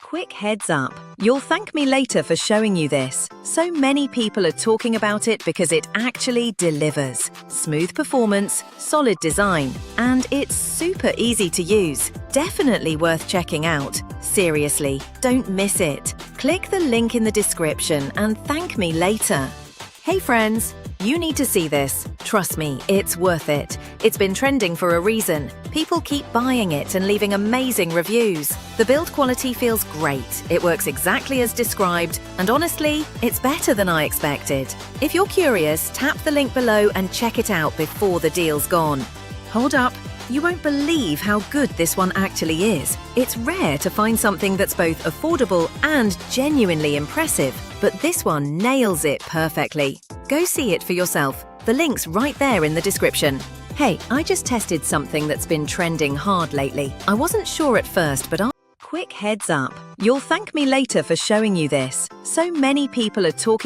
Quick heads up, you'll thank me later for showing you this. So many people are talking about it because it actually delivers. Smooth performance, solid design, and it's super easy to use. Definitely worth checking out. Seriously, don't miss it. Click the link in the description and thank me later. Hey friends, you need to see this. Trust me, it's worth it. It's been trending for a reason. People keep buying it and leaving amazing reviews. The build quality feels great. It works exactly as described, and honestly, it's better than I expected. If you're curious, tap the link below and check it out before the deal's gone. Hold up. You won't believe how good this one actually is. It's rare to find something that's both affordable and genuinely impressive, but this one nails it perfectly. Go see it for yourself. The link's right there in the description. Hey, I just tested something that's been trending hard lately. I wasn't sure at first, but Quick heads up, you'll thank me later for showing you this. So many people are talking